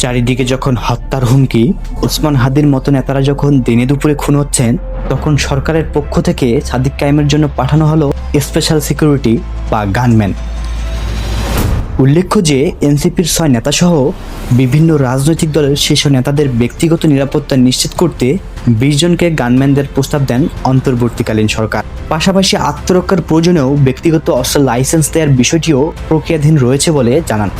চারিদিকে যখন হত্যার হুমকি, ওসমান হাদির মতো নেতারা যখন দিনে দুপুরে খুন হচ্ছেন, তখন সরকারের পক্ষ থেকে সাদিক কায়েমের জন্য পাঠানো হলো স্পেশাল সিকিউরিটি বা গানম্যান। উল্লেখ্য যে এনসিপির 6 নেতাসহ বিভিন্ন রাজনৈতিক দলের শীর্ষ নেতাদের ব্যক্তিগত নিরাপত্তা নিশ্চিত করতে 20 জনকে গানম্যানদের প্রস্তাব দেন অন্তর্বর্তীকালীন সরকার। পাশাপাশি আত্মরক্ষার প্রয়োজনেও ব্যক্তিগত অস্ত্র লাইসেন্স দেওয়ার বিষয়টিও প্রক্রিয়াধীন রয়েছে বলে জানান।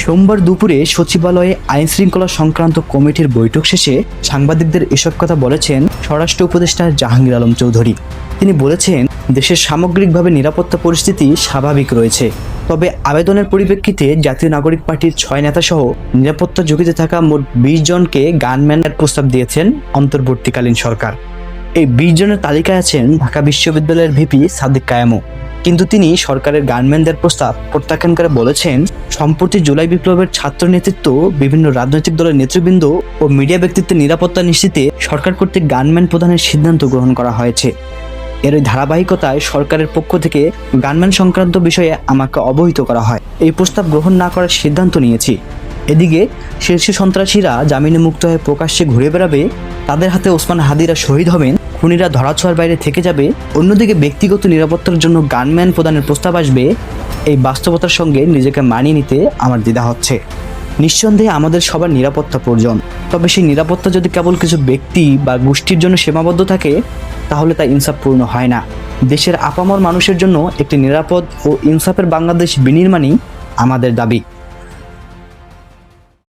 সোমবার দুপুরে সচিবালয়ে আইন শৃঙ্খলা সংক্রান্ত কমিটির বৈঠক শেষে সাংবাদিকদের এসব কথা বলেছেন স্বরাষ্ট্র উপদেষ্টা জাহাঙ্গীর আলম চৌধুরী। তিনি বলেছেন, দেশের সামগ্রিকভাবে নিরাপত্তা পরিস্থিতি স্বাভাবিক রয়েছে, তবে আবেদনের পরিপ্রেক্ষিতে জাতীয় নাগরিক পার্টির 6 নেতাসহ নিরাপত্তা ঝুঁকিতে থাকা মোট 20 জনকে গানম্যানের প্রস্তাব দিয়েছেন অন্তর্বর্তীকালীন সরকার। এই 20 জনের তালিকায় আছেন ঢাকা বিশ্ববিদ্যালয়ের ভিপি সাদিক কায়েমও। কিন্তু তিনি সরকারের গানম্যানদের প্রস্তাব প্রত্যাখ্যান করে বলেছেন, সম্প্রতি জুলাই বিপ্লবের ছাত্র নেতৃত্ব, বিভিন্ন রাজনৈতিক দলের নেতৃবৃন্দ ও মিডিয়া ব্যক্তিত্বের নিরাপত্তা নিশ্চিতে সরকার কর্তৃক গানম্যান প্রদানের সিদ্ধান্ত গ্রহণ করা হয়েছে। এর ধারাবাহিকতায় সরকারের পক্ষ থেকে গানম্যান সংক্রান্ত বিষয়ে আমাকে অবহিত করা হয়। এই প্রস্তাব গ্রহণ না করার সিদ্ধান্ত নিয়েছি। এদিকে শীর্ষ সন্ত্রাসীরা জামিনে মুক্ত হয়ে প্রকাশ্যে ঘুরে বেড়াবে, তাদের হাতে ওসমান হাদিরা শহীদ হবেন, খুনিরা ধরাছোঁয়ার বাইরে থেকে যাবে, অন্যদিকে ব্যক্তিগত নিরাপত্তার জন্য গানম্যান প্রদানের প্রস্তাব আসবে। এই বাস্তবতার সঙ্গে নিজেকে মানিয়ে নিতে আমার দ্বিধা হচ্ছে। নিঃসন্দেহে আমাদের সবার নিরাপত্তা প্রয়োজন, তবে সেই নিরাপত্তা যদি কেবল কিছু ব্যক্তি বা গোষ্ঠীর জন্য সীমাবদ্ধ থাকে, তাহলে তা ইনসাফপূর্ণ হয় না। দেশের আপামর মানুষের জন্য একটি নিরাপদ ও ইনসাফের বাংলাদেশ বিনির্মাণই আমাদের দাবি।